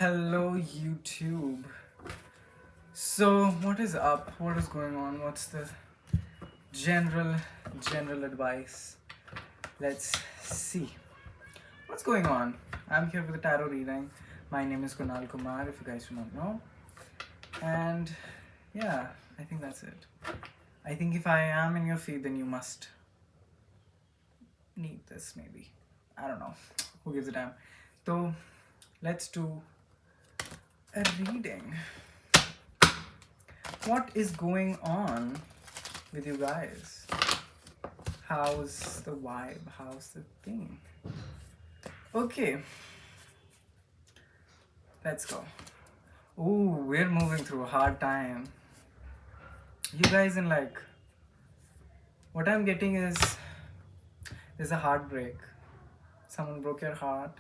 Hello, YouTube. So, what is up? What is going on? What's the general general advice? Let's see. What's going on? I'm here with a tarot reading. My name is Kunal Kumar, if you guys do not know. And yeah, I think that's it. I think if I am in your feed, then you must need this, maybe. I don't know. Who gives a damn? So, let's do a reading. What is going on with you guys? How's the vibe? How's the thing? Okay, let's go. Ooh, we're moving through a hard time. You guys in like, what I'm getting is there's a heartbreak. Someone broke your heart.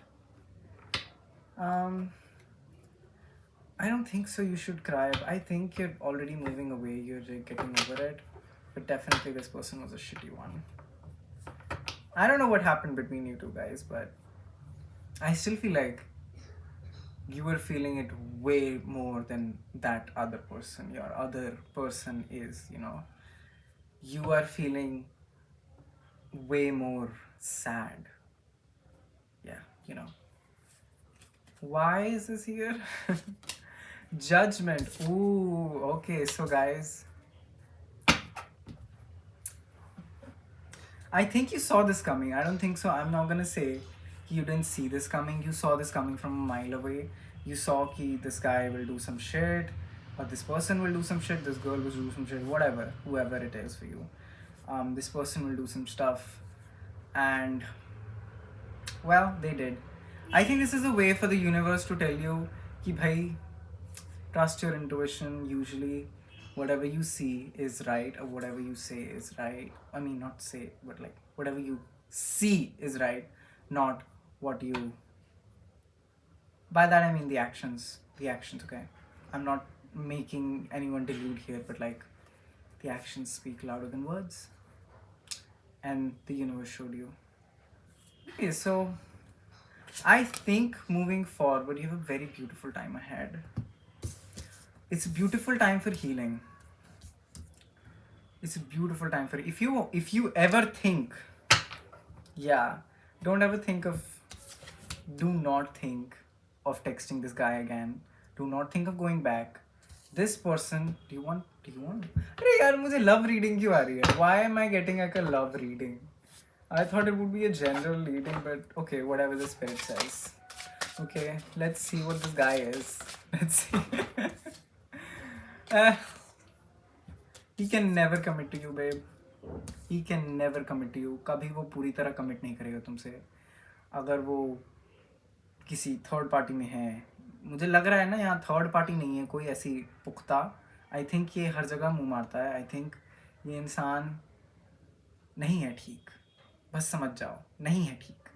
I don't think so. You should cry. I think you're already moving away. You're getting over it. But definitely, this person was a shitty one. I don't know what happened between you two guys, but I still feel like you were feeling it way more than that other person. Your other person is, you are feeling way more sad. Yeah. Why is this here? Judgment. Ooh, okay. So, guys, I think you saw this coming. I don't think so. I'm not gonna say you didn't see this coming. You saw this coming from a mile away. You saw that this guy will do some shit, or this person will do some shit, this girl will do some shit, whatever, whoever it is for you. This person will do some stuff, and well, they did. I think this is a way for the universe to tell you कि भाई, trust your intuition. Usually whatever you see is right, or whatever you say is right. I mean, not say, but like whatever you see is right, not what you, by that I mean the actions. Okay, I'm not making anyone delude here, but like the actions speak louder than words, and the universe showed you. Okay, so I think moving forward you have a very beautiful time ahead. It's a beautiful time for healing. It's a beautiful time for, if you ever think, don't ever think of, do not think of texting this guy again. Do not think of going back. This person, do you want अरे यार मुझे love reading क्यों आ रही है? Why am I getting like a love reading? I thought it would be a general reading, but okay, whatever the spirit says. Okay, let's see what this guy is. Let's see. He can never commit to you, babe. He can never commit to you. कभी वो पूरी तरह commit नहीं करेगा तुमसे. अगर वो किसी थर्ड पार्टी में है, मुझे लग रहा है ना, यहाँ थर्ड पार्टी नहीं है कोई ऐसी पुख्ता. आई थिंक ये हर जगह मुंह मारता है. आई थिंक ये इंसान नहीं है ठीक. बस समझ जाओ, नहीं है ठीक.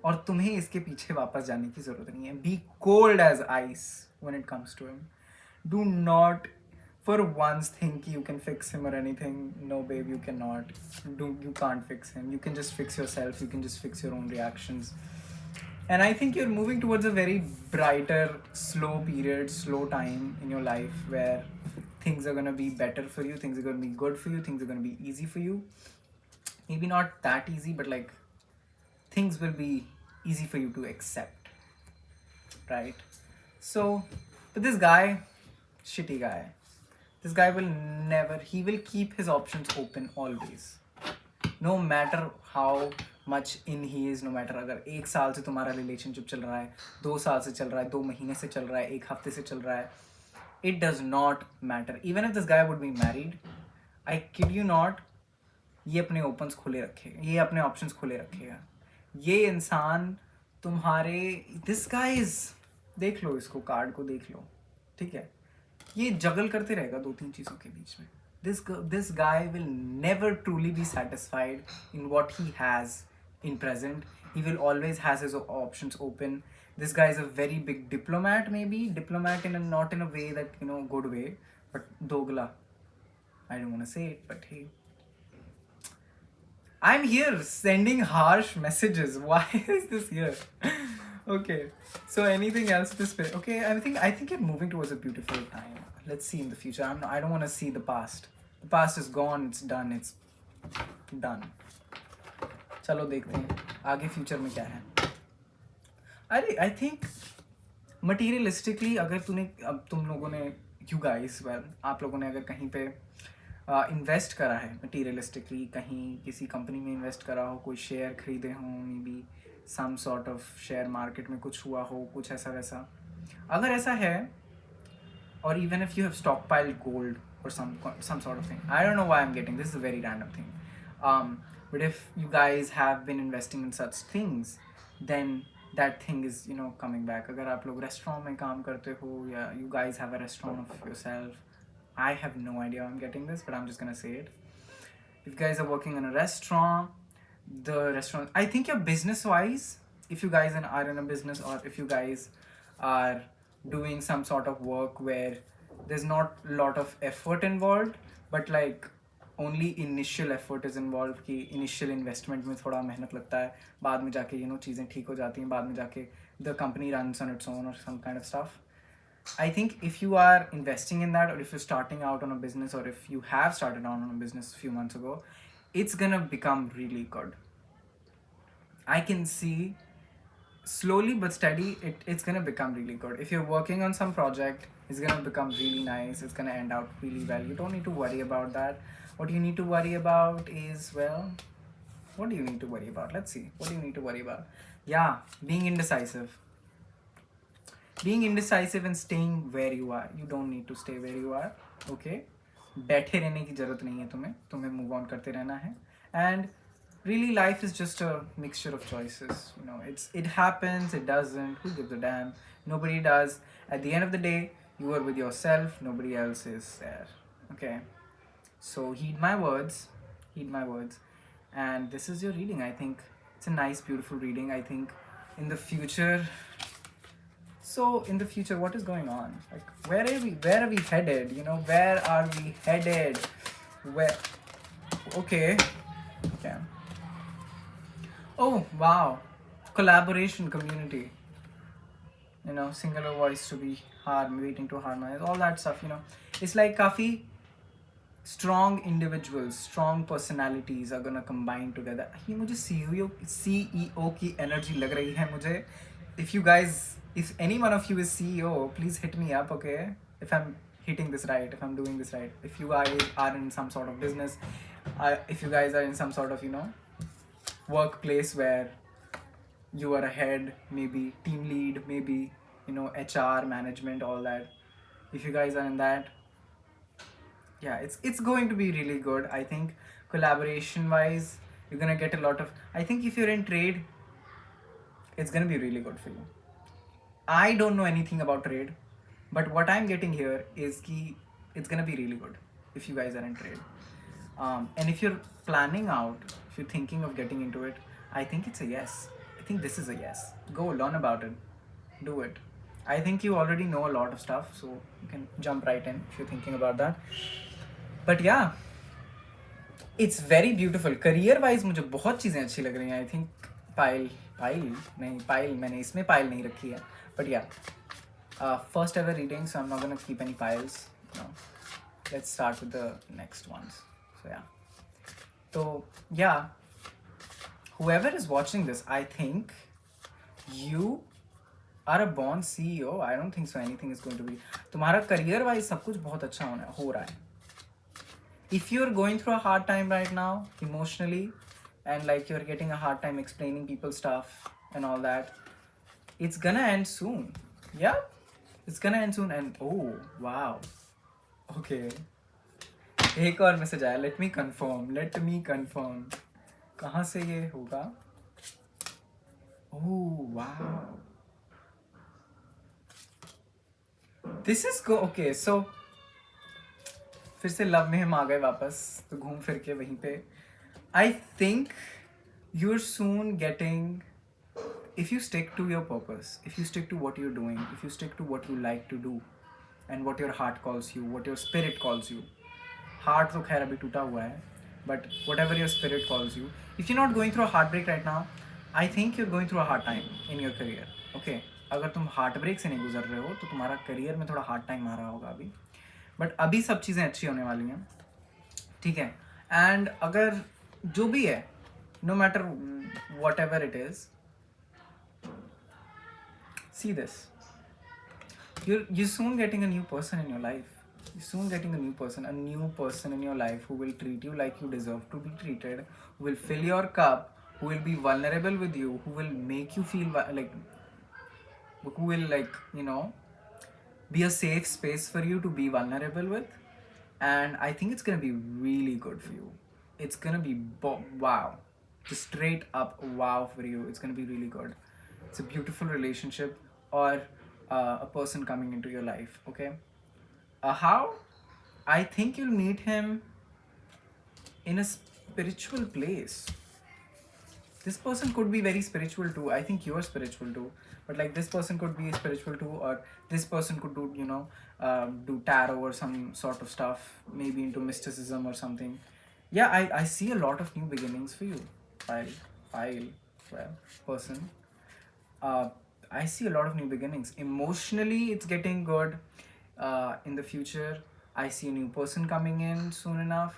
और तुम्हें इसके पीछे वापस जाने की ज़रूरत नहीं है. Be cold as ice when it comes to him. Do not for once think you can fix him or anything. No, babe, you cannot. You can't fix him. You can just fix yourself. You can just fix your own reactions. And I think you're moving towards a very brighter, slow period, slow time in your life where things are going to be better for you. Things are going to be good for you. Things are going to be easy for you. Maybe not that easy, but like things will be easy for you to accept, right? So, but this guy, shitty guy, this guy will never, he will keep his options open always, no matter how much in he is. No matter अगर 1 साल से तुम्हारा relationship चल रहा है, 2 साल से चल रहा है, 2 महीने से चल रहा है, 1 हफ्ते से चल रहा है, it does not matter. Even if this guy would be married, I kid you not, ये अपने options खुले रखेगा, ये अपने options खुले रखेगा. ये इंसान तुम्हारे, this guy is, देख लो इसको, कार्ड को देख लो, ठीक है, ये जगल करते रहेगा 2-3 चीज़ों के बीच में. This guy will never truly be satisfied in what he has in present. He will always has his options open. This guy is a very big diplomat, maybe diplomat in a, not in a way that, good way, but dogla. I don't want to say it, but hey, I'm here sending harsh messages. Why is this here? Okay. So anything else to spin? Okay, I think you're moving towards a beautiful time. Let's see in the future. I don't want to see the past. The past is gone. It's done. It's done. चलो देखते हैं आगे future में क्या है. अरे I think materialistically अगर तूने अब तुम लोगों ने यू गाइस वेल आप लोगों ने अगर कहीं पे इन्वेस्ट करा है मटीरियलिस्टिकली, कहीं किसी कंपनी में इन्वेस्ट करा हो, कोई शेयर खरीदे हों, maybe some sort of share market में कुछ हुआ हो, कुछ ऐसा वैसा, अगर ऐसा है, or even if you have stockpiled gold or some sort of thing. I don't know why I'm getting this is a very random thing. But if you guys have been investing in such things, then that thing is coming back. अगर आप लोग restaurant में काम करते हो या you guys have a restaurant of yourself, I have no idea how I'm getting this, but I'm just gonna say it. If you guys are working in a restaurant, the restaurant, I think your business wise, if you guys are in a business, or if you guys are doing some sort of work where there's not a lot of effort involved, but like only initial effort is involved, कि initial investment में थोड़ा मेहनत लगता है, बाद में जाके चीज़ें ठीक हो जाती हैं, बाद में जाके the company runs on its own or some kind of stuff. I think if you are investing in that, or if you're starting out on a business, or if you have started out on a business a few months ago, it's gonna become really good. I can see slowly but steady it's gonna become really good. If you're working on some project, it's gonna become really nice, it's gonna end out really well. You don't need to worry about that. What you need to worry about is, well, what do you need to worry about? Let's see. What do you need to worry about? Yeah, being indecisive. Being indecisive and staying where you are. You don't need to stay where you are. Okay? बैठे रहने की जरूरत नहीं है तुम्हें move on करते रहना है. And really life is just a mixture of choices. It happens, it doesn't, who gives a damn? Nobody does. At the end of the day, you are with yourself, nobody else is there. Okay? So heed my words. And this is your reading. I think it's a nice, beautiful reading. I think in the future, what is going on? Like, where are we headed? Where are we headed? Okay. Oh, wow. Collaboration, community. Singular voice to be waiting to harmonize, all that stuff, It's like काफी strong individuals, strong personalities are gonna combine together. ये मुझे CEO की energy लग रही है मुझे. If any one of you is CEO, please hit me up, okay? If I'm hitting this right, if I'm doing this right. If you guys are in some sort of business, if you guys are in some sort of, workplace where you are a head, maybe team lead, maybe, HR, management, all that. If you guys are in that, yeah, it's going to be really good. I think collaboration wise, you're gonna get a lot of, I think if you're in trade, it's gonna be really good for you. I don't know anything about trade, but what I'm getting here is ki it's gonna be really good if you guys are in trade. And if you're planning out, if you're thinking of getting into it, I think it's a yes. I think this is a yes. Go learn about it. Do it. I think you already know a lot of stuff, so you can jump right in if you're thinking about that. But yeah, it's very beautiful. Career wise मुझे बहुत चीज़ें अच्छी लग रही हैं. I think pile मैंने इसमें pile नहीं रखी है. But yeah, first ever reading, so I'm not gonna keep any piles. Let's start with the next ones. So yeah, whoever is watching this, I think you are a born CEO. I don't think so anything is going to be, तुम्हारा career wise सब कुछ बहुत अच्छा हो रहा है. If you're going through a hard time right now emotionally, and like you're getting a hard time explaining people stuff and all that, it's gonna end soon. Yeah, it's gonna end soon. And oh wow, okay, एक और message आया. Let me confirm कहाँ से ये होगा. Oh wow, this is go. Okay, so फिर से love में हम आ गए वापस, तो घूम फिर के वहीं पे. I think you are soon getting, if you stick to your purpose, if you stick to what you're doing, if you stick to what you like to do, and what your heart calls you, what your spirit calls you. Heart तो खैर अभी टूटा हुआ है, but whatever your spirit calls you. If you're not going through a heartbreak right now, I think you're going through a hard time in your career. Okay अगर तुम heart break से नहीं गुजर रहे हो तो तुम्हारा करियर में थोड़ा हार्ड टाइम आ रहा होगा अभी, बट अभी सब चीज़ें अच्छी होने वाली हैं, ठीक है। एंड अगर जो भी है, no matter whatever it is, see this, you're soon getting a new person in your life. You're soon getting a new person in your life who will treat you like you deserve to be treated, who will fill your cup, who will be vulnerable with you, who will make you feel like, who will, like, you know, be a safe space for you to be vulnerable with. And I think it's gonna be really good for you. It's gonna be wow, just straight up wow for you. It's gonna be really good. It's a beautiful relationship, or a person coming into your life. Okay, how? I think you'll meet him in a spiritual place. This person could be very spiritual too. I think you're spiritual too, but like this person could be spiritual too, or this person could do, you know, do tarot or some sort of stuff, maybe into mysticism or something. Yeah, I see a lot of new beginnings for you. File well, person. uh, I see a lot of new beginnings. Emotionally, it's getting good. In the future, I see a new person coming in soon enough.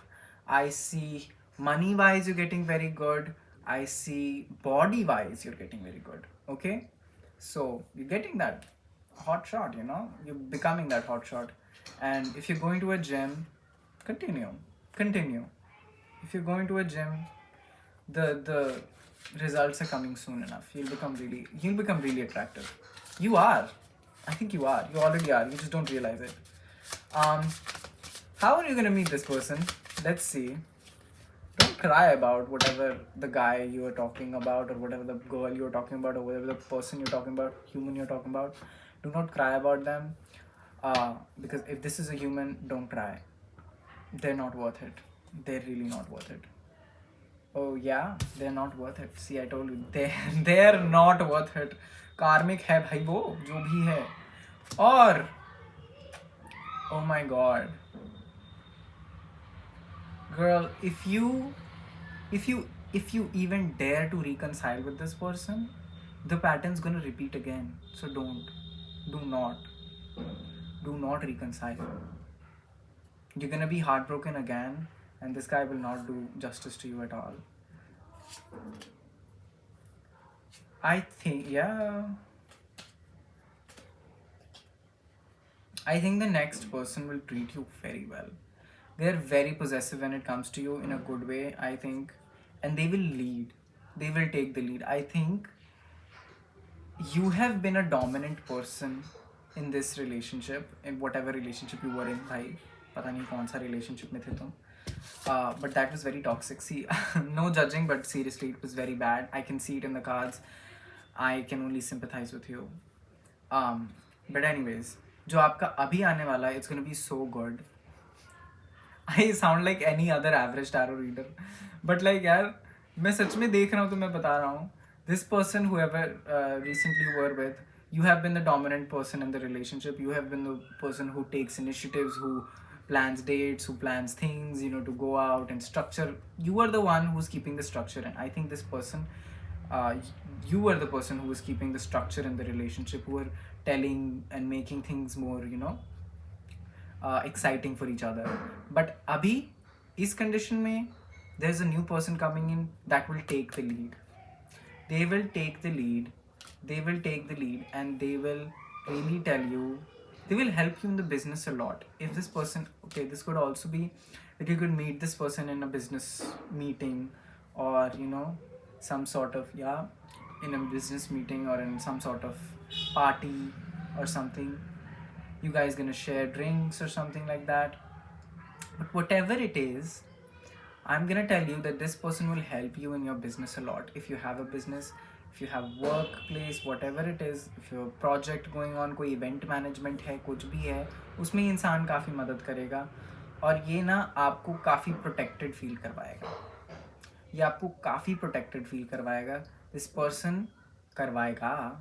I see money wise, you're getting very good. I see body wise, you're getting very good. Okay? So, you're getting that hot shot, you know? You're becoming that hot shot. And if you're going to a gym, continue. Continue. If you're going to a gym, the results are coming soon enough. You'll become really attractive. You are. I think you are. You already are. You just don't realize it. Um, how are you gonna meet this person? Let's see. Don't cry about whatever the guy you are talking about, or whatever the girl you're talking about, or whatever the person you're talking about, human you're talking about. Do not cry about them. Because if this is a human, don't cry. They're not worth it. They're really not worth it. Oh yeah, they're not worth it. See, I told you, they're not worth it. कार्मिक है भाई वो, जो भी है. और oh my god, girl, if you even dare to reconcile with this person, the pattern's gonna repeat again. So do not reconcile. You're gonna be heartbroken again, and this guy will not do justice to you at all. I think, yeah. I think the next person will treat you very well. They're very possessive when it comes to you in a good way, I think. And they will lead. They will take the lead. I think you have been a dominant person in this relationship, in whatever relationship you were in, bhai. पता नहीं कौन सा relationship में थे तुम. But that was very toxic. See, no judging, but seriously, it was very bad. I can see it in the cards. I can only sympathize with you. But anyways, जो आपका अभी आने वाला है, it's gonna be so good. I sound like any other average tarot reader, but like यार, मैं सच में देख रहा हूँ तो मैं बता रहा हूँ. This person, whoever recently you were with, you have been the dominant person in the relationship. You have been the person who takes initiatives, who plans dates, who plans things, you know, to go out and structure. You are the one who's keeping the structure, and I think this person, uh, you were the person who was keeping the structure in the relationship, who were telling and making things more, you know, exciting for each other. But abhi, is condition mein, there's a new person coming in that will take the lead. They will take the lead. They will take the lead, and they will really tell you. They will help you in the business a lot. If this person, okay, this could also be that you could meet this person in a business meeting, or you know, some sort of, yeah, in a business meeting or in some sort of party or something. You guys gonna share drinks or something like that. But whatever it is, I'm gonna tell you that this person will help you in your business a lot. If you have a business, if you have workplace, whatever it is, if your project going on, कोई event management है, कुछ भी है, उसमें इंसान काफ़ी मदद करेगा. और ये ना आपको काफ़ी protected feel करवाएगा. ये आपको काफ़ी protected feel करवाएगा. This person करवाएगा.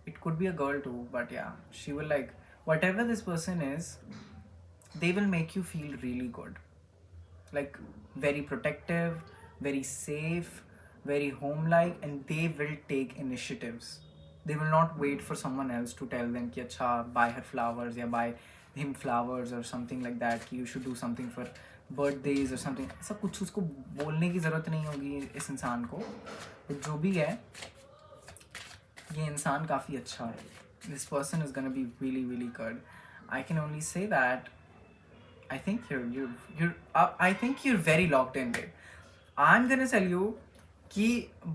It could be a girl too, but yeah, she will, like, whatever this person is, they will make you feel really good. Like, very protective, very safe, very home like, and they will take initiatives. They will not wait for someone else to tell them कि अच्छा buy her flowers या buy him flowers or something like that कि you should do something for birthdays or something. ऐसा कुछ उसको बोलने की ज़रूरत नहीं होगी इस इंसान को. तो जो भी है ये इंसान काफ़ी अच्छा है. This person is gonna be really really good. I can only say that I think I think you're very locked in, babe. I'm gonna tell you कि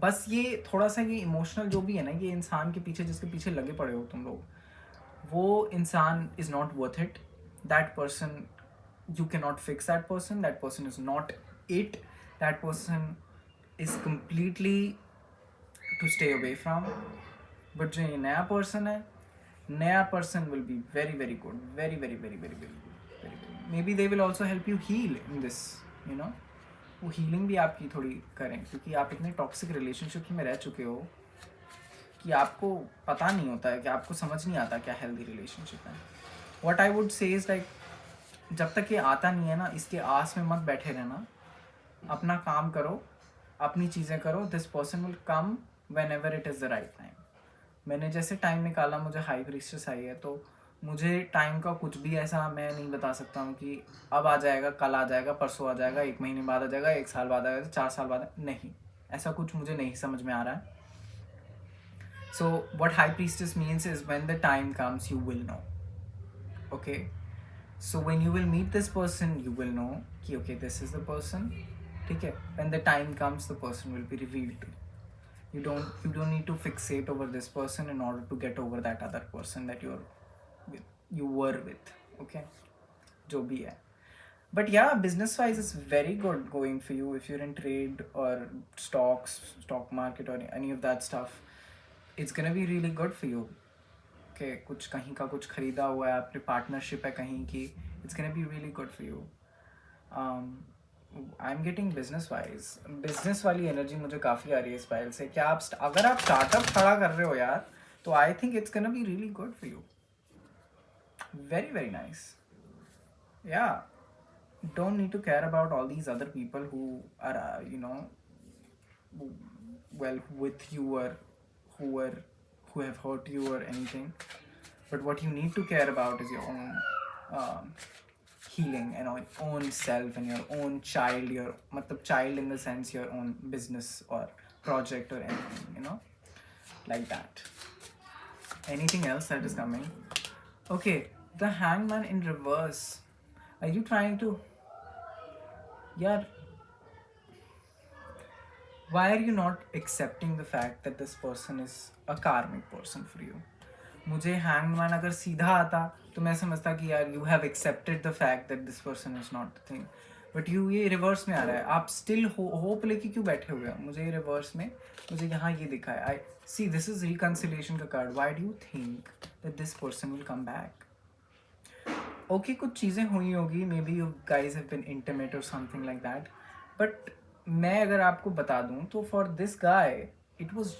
बस ये थोड़ा सा ये इमोशनल जो भी है ना, ये इंसान के पीछे जिसके पीछे लगे पड़े हो तुम लोग, वो इंसान is not worth it. That person, you cannot fix that person. That person is not it. That person is completely to stay away from. But जो ये नया person है, नया person will be very very good, very very very very very good, very good. Maybe they will also help you heal in this, you know. वो healing भी आपकी थोड़ी करें, क्योंकि आप इतने टॉक्सिक रिलेशनशिप में रह चुके हो कि आपको पता नहीं होता है, कि आपको समझ नहीं आता क्या हेल्दी रिलेशनशिप है. What I would say is like, जब तक ये आता नहीं है ना, इसके आस में मत बैठे रहना. अपना काम करो, अपनी चीज़ें करो. This person will come when ever it is the right time. मैंने जैसे टाइम निकाला, मुझे हाई प्रीस्टेस आई है, तो मुझे टाइम का कुछ भी ऐसा मैं नहीं बता सकता हूँ कि अब आ जाएगा, कल आ जाएगा, परसों आ जाएगा, 1 महीने बाद आ जाएगा, 1 साल बाद आ जाएगा, 4 साल बाद. नहीं, ऐसा कुछ मुझे नहीं समझ में आ रहा है. So what high priestess means is when the time comes you will know. Okay, so when you will meet this person you will know कि okay this is the person. ठीक है, when the time comes the person will be revealed to you. You don't need to fixate over this person in order to get over that other person that you were with. Okay, जो भी है. But yeah, business wise it's very good going for you if you're in trade or stock market or any of that stuff. It's gonna be really good for you. Okay, कुछ कहीं का कुछ खरीदा हुआ है, आपकी पार्टनरशिप है कहीं की, it's gonna be really good for you. I am getting business वाली एनर्जी मुझे काफ़ी आ रही है इस फाइल से. क्या आप अगर आप स्टार्टअप खड़ा कर रहे हो यार, तो I think it's gonna be really good for you. Very very nice. या, don't need to care about all these other people who are well with you or who have hurt you or anything. But what you need to care about is your own healing and your own self and your own child. Your matlab child in the sense your own business or project or anything, like that. Anything else that is coming? Okay, the Hangman in reverse. Are you trying to... Yeah. Why are you not accepting the fact that this person is a karmic person for you? मुझे hangman अगर सीधा आता तो मैं समझता कि यार you have accepted the fact that this person is not the thing. But ये रिवर्स में आ रहा है. आप स्टिल होप लेके क्यों बैठे हुए हो? मुझे ये रिवर्स में, मुझे यहाँ ये दिखा है. I see this is reconciliation का card. Why do you think that this person will come back? Okay, कुछ चीज़ें हुई होगी, maybe you guys have been intimate और समथिंग लाइक दैट. बट मैं अगर आपको बता दूँ तो for this guy it was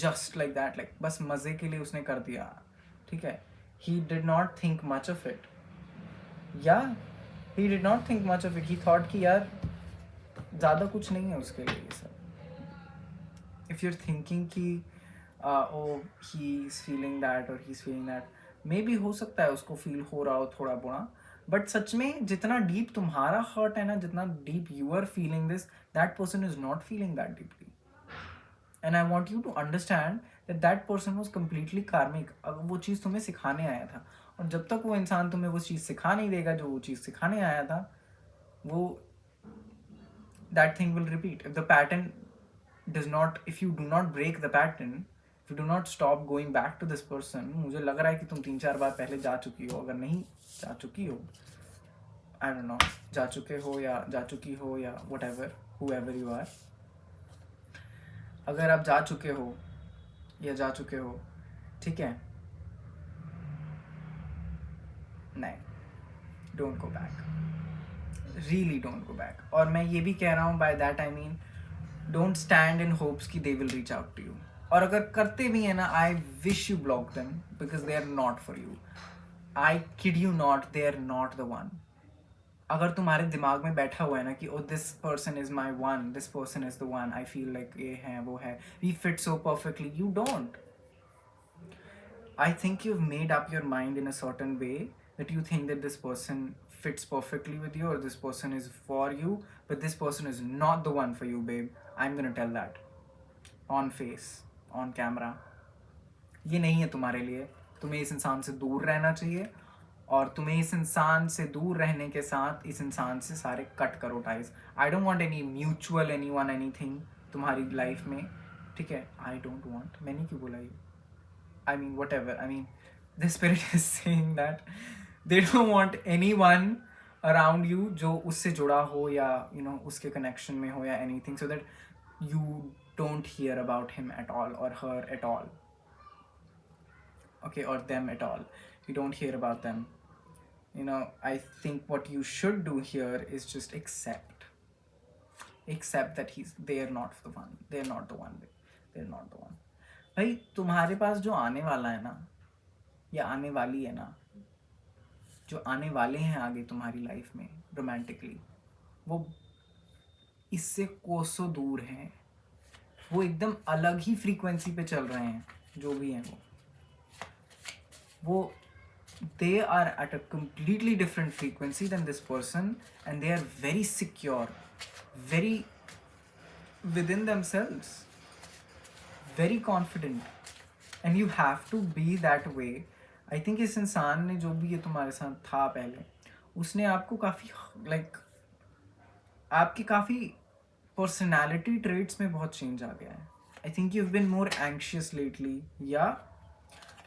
just like that, like बस मज़े के लिए उसने कर दिया. ठीक है, he did not think much of it. Yeah, he did not think much of it. He thought कि यार ज़्यादा कुछ नहीं है उसके लिए ये सब. If you're thinking कि oh he's feeling that or he's feeling that, maybe हो सकता है उसको फील हो रहा हो थोड़ा बुरा. बट सच में जितना डीप तुम्हारा हर्ट है ना, जितना deep you are feeling this, that person is not feeling that deeply. And I want you to understand that person was completely karmic. अब वो चीज़ तुम्हें सिखाने आया था, और जब तक वो इंसान तुम्हें वो चीज़ सिखा नहीं देगा जो वो चीज़ सिखाने आया था, वो that thing will repeat. If the pattern does not, if you do not break the pattern, if you do not stop going back to this person, मुझे लग रहा है कि तुम 3-4 बार पहले जा चुकी हो. अगर नहीं जा चुकी हो, I don't know, जा चुके हो या जा चुकी हो या whatever, whoever you are, अगर आप जा चुके हो या जा चुके हो, ठीक है, नहीं, don't go back, really don't go back. और मैं ये भी कह रहा हूँ, by that I mean don't stand in hopes कि they will reach out to you. और अगर करते भी हैं ना, I wish you block them because they are not for you. I kid you not, they are not the one. अगर तुम्हारे दिमाग में बैठा हुआ है ना कि oh this person is my one, this person is the one, I feel like ये है वो है, we fit so perfectly, you don't. I think you've made up your mind in a certain way that you think that this person fits perfectly with you or this person is for you, but this person is not the one for you, babe. I'm gonna tell that on face, on camera. ये नहीं है तुम्हारे लिए. तुम्हें इस इंसान से दूर रहना चाहिए और तुम्हें इस इंसान से दूर रहने के साथ इस इंसान से सारे कट करो ties. I don't want any mutual any one anything तुम्हारी लाइफ में. ठीक है, आई डोंट वांट. मैंने क्यों बोला ये? I mean, whatever. I mean, the spirit is saying that they don't want anyone around you जो उससे जुड़ा हो या उसके connection में हो या anything, so that you don't hear about him at all or her at all. Okay, or them at all. You don't hear about them. I think what you should do here is just accept that they're not the one. They're not the one. They're not the one. भाई तुम्हारे पास जो आने वाला है ना या आने वाली है ना, जो आने वाले हैं आगे तुम्हारी लाइफ में रोमांटिकली, वो इससे कोसों दूर हैं. वो एकदम अलग ही फ्रीक्वेंसी पे चल रहे हैं. जो भी हैं वो they are at a completely different frequency than this person, and they are very secure, very within themselves, very confident, and you have to be that way. I think इस इंसान ने जो भी ये तुम्हारे साथ था पहले, उसने आपको काफ़ी आपकी काफ़ी पर्सनैलिटी ट्रेट्स में बहुत चेंज आ गया है. I think you've been more anxious lately. Yeah,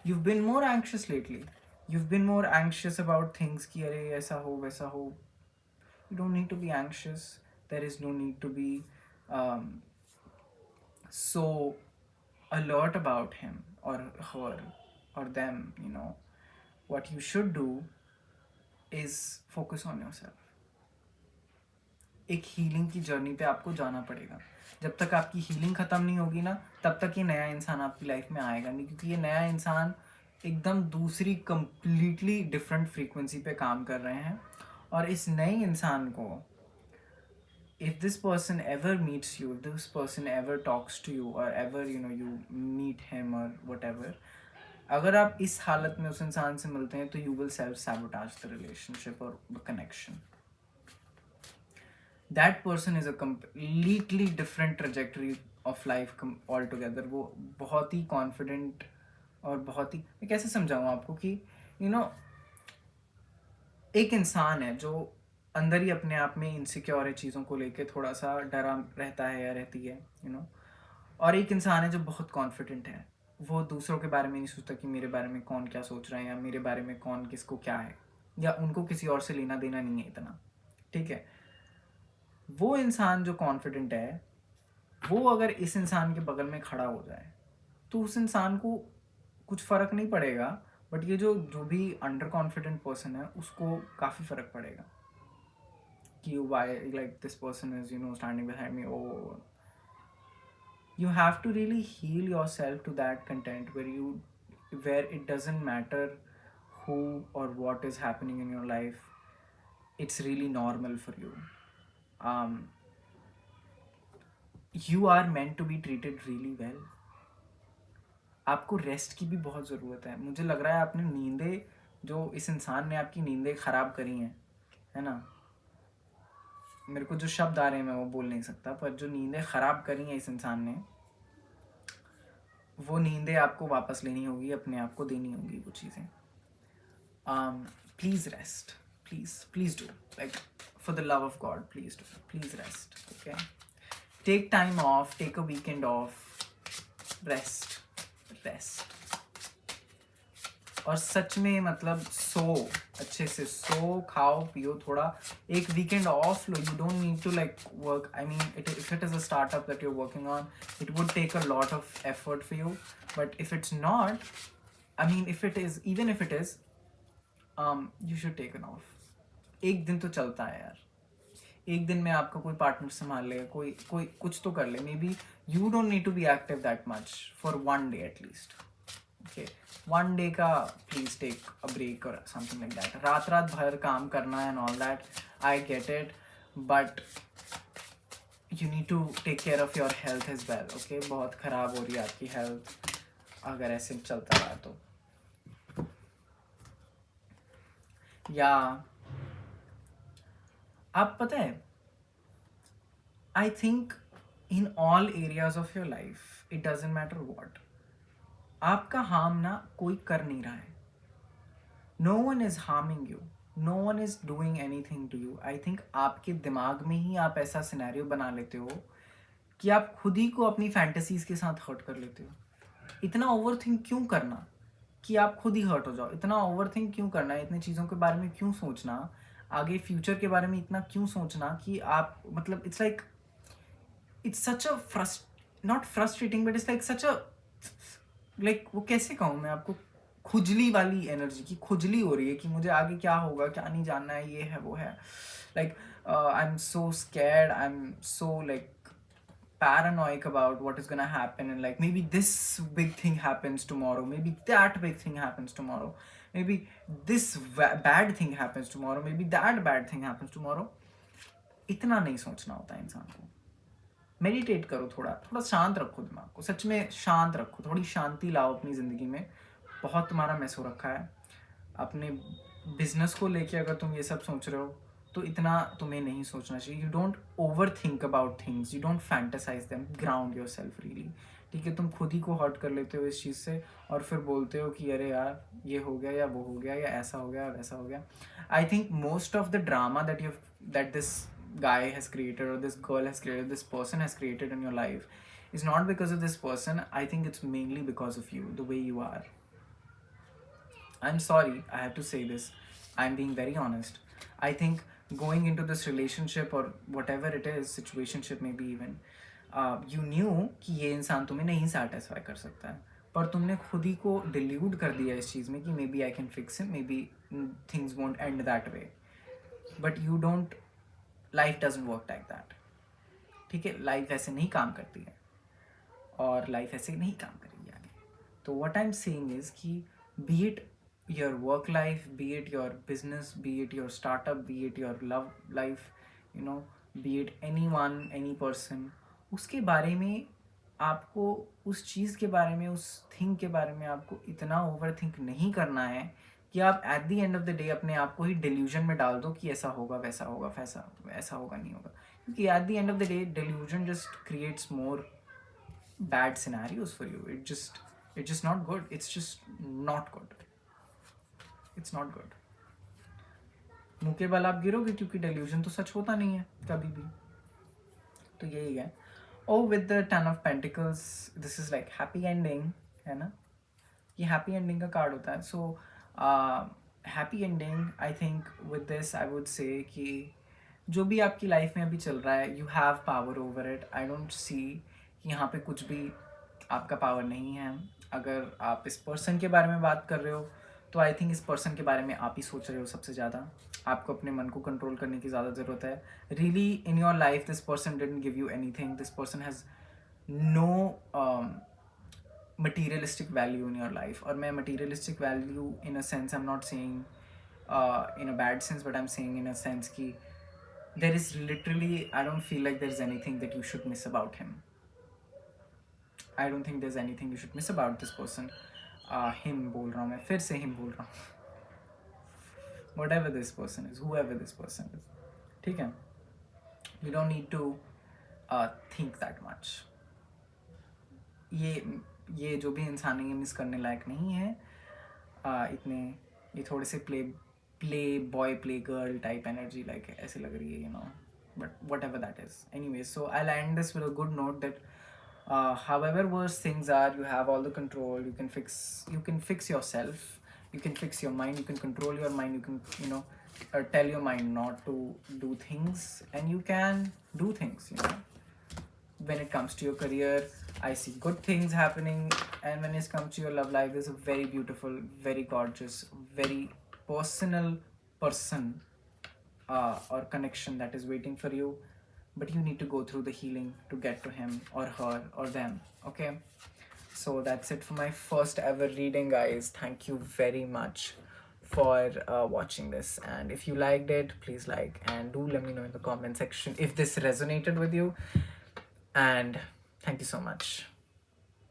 you've been more anxious lately. You've been more anxious about things कि अरे ऐसा हो वैसा हो. You don't need to be anxious. There is no need to be so alert about him or her or them. What you should do is focus on yourself. एक healing की journey पे आपको जाना पड़ेगा. जब तक आपकी हीलिंग ख़त्म नहीं होगी ना, तब तक ये नया इंसान आपकी लाइफ में आएगा नहीं, क्योंकि ये नया इंसान एकदम दूसरी कंप्लीटली डिफरेंट फ्रीक्वेंसी पे काम कर रहे हैं. और इस नए इंसान को, if this person ever meets you, if this person ever talks to you or ever you meet him or whatever, अगर आप इस हालत में उस इंसान से मिलते हैं तो you will self-sabotage the relationship or the connection. That person is a completely different trajectory of life altogether. वो बहुत ही confident और बहुत ही, मैं कैसे समझाऊँ आपको कि एक इंसान है जो अंदर ही अपने आप में इनसिक्योर है, चीज़ों को लेके थोड़ा सा डरा रहता है या रहती है, और एक इंसान है जो बहुत कॉन्फिडेंट है. वो दूसरों के बारे में नहीं सोचता कि मेरे बारे में कौन क्या सोच रहा है या मेरे बारे में कौन किसको क्या है, या उनको किसी और से लेना देना नहीं है इतना. ठीक है, वो इंसान जो कॉन्फिडेंट है, वो अगर इस इंसान के बगल में खड़ा हो जाए तो उस इंसान को कुछ फ़र्क नहीं पड़ेगा, बट ये जो भी अंडर कॉन्फिडेंट पर्सन है उसको काफ़ी फ़र्क पड़ेगा कि why like this person is standing behind me. Oh, you have to really heal yourself to that content where it doesn't matter who or what is happening in your life. It's really normal for you. You are meant to be treated really well. आपको rest की भी बहुत ज़रूरत है. मुझे लग रहा है आपने नींदें, जो इस इंसान ने आपकी नींदें ख़राब करी हैं, है ना, मेरे को जो शब्द आ रहे हैं मैं वो बोल नहीं सकता, पर जो नींदें ख़राब करी हैं इस इंसान ने, वो नींदें आपको वापस लेनी होगी, अपने आप को देनी होगी वो चीज़ें. Please rest, please do, like for the love of God, please do, please rest. Okay, take time off, take a weekend off, rest. और सच में मतलब सो, अच्छे से सो, खाओ पियो थोड़ा, एक वीकेंड ऑफ लो. You don't need to like work. I mean if it is a startup that you're working on, it would take a lot of effort for you, but if it's not, I mean if it is, even if it is, you should take an off. एक दिन तो चलता है यार. एक दिन में आपका कोई पार्टनर संभाल ले, कोई कुछ तो कर ले. Maybe you don't need to be active that much for 1 day at least. Okay, one day का प्लीज टेक अ ब्रेक और समथिंग लाइक दैट. रात रात भर काम करना and all that, I get it, but you need to take care of your health as well. Okay, बहुत ख़राब हो रही है आपकी हेल्थ अगर ऐसे चलता रहा तो. या आप पता है, I think in all areas of your life it doesn't matter what, आपका हार्म ना कोई कर नहीं रहा है. No one is harming you, no one is doing anything to you. I think आपके दिमाग में ही आप ऐसा सिनेरियो बना लेते हो कि आप खुद ही को अपनी फैंटेसीज के साथ हर्ट कर लेते हो. इतना ओवर थिंक क्यों करना कि आप खुद ही हर्ट हो जाओ? इतना ओवर थिंक क्यों करना है? इतनी चीज़ों के बारे में क्यों सोचना? आगे फ्यूचर के बारे में इतना क्यों सोचना कि आप मतलब it's like it's such a not frustrating but it's like such a like वो कैसे कहूँ मैं आपको, खुजली वाली एनर्जी की खुजली हो रही है कि मुझे आगे क्या होगा, क्या नहीं जानना है, ये है वो है. Like I am so scared, I am so like paranoid about what is going to happen, and like maybe this big thing happens tomorrow, maybe that big thing happens tomorrow, maybe this bad thing happens tomorrow, maybe that bad thing happens tomorrow. इतना नहीं सोचना होता है इंसान को. Meditate करो, थोड़ा थोड़ा शांत रखो दिमाग को, सच में शांत रखो, थोड़ी शांति लाओ अपनी ज़िंदगी में. बहुत तुम्हारा मैस हो रखा है. अपने बिजनेस को लेके अगर तुम ये सब सोच रहे हो तो इतना तुम्हें नहीं सोचना चाहिए. You don't over think about things, you don't fantasise them, ground your self really. ठीक है, तुम खुद ही को हर्ट कर लेते हो इस चीज़ से और फिर बोलते हो कि अरे यार ये हो गया या वो हो गया या ऐसा हो गया वैसा हो गया. I think most of the drama that this guy has created or this girl has created, this person has created in your life is not because of this person. I think it's mainly because of you, the way you are. I'm sorry, I have to say this. I'm being very honest. I think going into this relationship or whatever it is, situationship maybe even, you knew कि ये इंसान तुम्हें नहीं satisfy कर सकता है, पर तुमने खुद ही को delude कर दिया इस चीज़ में कि maybe I can fix him, maybe things won't end that way. But you don't, life doesn't work like that. ठीक है, लाइफ ऐसे नहीं काम करती है और लाइफ ऐसे नहीं काम करेगी आगे. तो what I am saying is कि be it your work life, be it your business, be it your startup, be it your love life, you know, be it any one any person, उसके बारे में आपको, उस चीज़ के बारे में, उस थिंग के बारे में आपको इतना ओवर थिंक नहीं करना है कि आप at the end of the day अपने आप को ही डिल्यूजन में डाल दो कि ऐसा होगा वैसा होगा वैसा ऐसा होगा नहीं होगा. क्योंकि at the end of the day delusion just creates more bad scenarios for you. It's just not good. It's just not good. It's not good. मुंह के बल आप गिरोगे क्योंकि delusion तो सच होता नहीं है कभी भी. तो यही है. Oh, with the Ten of Pentacles, this is like happy ending, है ना? ये happy ending का कार्ड होता है. So happy ending, I think with this I would say कि जो भी आपकी लाइफ में अभी चल रहा है, you have power over it. I don't see कि यहाँ पे कुछ भी आपका पावर नहीं है. अगर आप इस पर्सन के बारे में बात कर रहे हो तो आई थिंक इस पर्सन के बारे में आप ही सोच रहे हो सबसे ज़्यादा. आपको अपने मन को कंट्रोल करने की ज़्यादा ज़रूरत है. Really in your life this person didn't give you anything. This person has no materialistic value in your life. और मैं materialistic value in a sense I'm not saying in a bad sense, but I'm saying in a sense कि there is literally, I don't feel like there's anything that you should miss about him. I don't think there's anything you should miss about this person. Him बोल रहा हूँ मैं, फिर से him बोल रहा हूँ. Whatever this person is, whoever this person is, ठीक है? You don't need to think that much. ये जो भी इंसान है ये मिस करने लायक नहीं है. इतने ये थोड़े से play boy play girl type energy like ऐसे लग रही है, you know, but what ever that is. Anyway, so I will and this with a good note that however worse things are, you have all the control. You can fix yourself, you can fix your mind, you can control your mind, you can, you know, tell your mind not to do things, and you can do things, you know. When it comes to your career, I see good things happening, and when it comes to your love life, there's a very beautiful, very gorgeous, very personal person or connection that is waiting for you, but you need to go through the healing to get to him or her or them. Okay, So that's it for my first ever reading, guys. Thank you very much for watching this, and if you liked it, please like and do let me know in the comment section if this resonated with you, and thank you so much.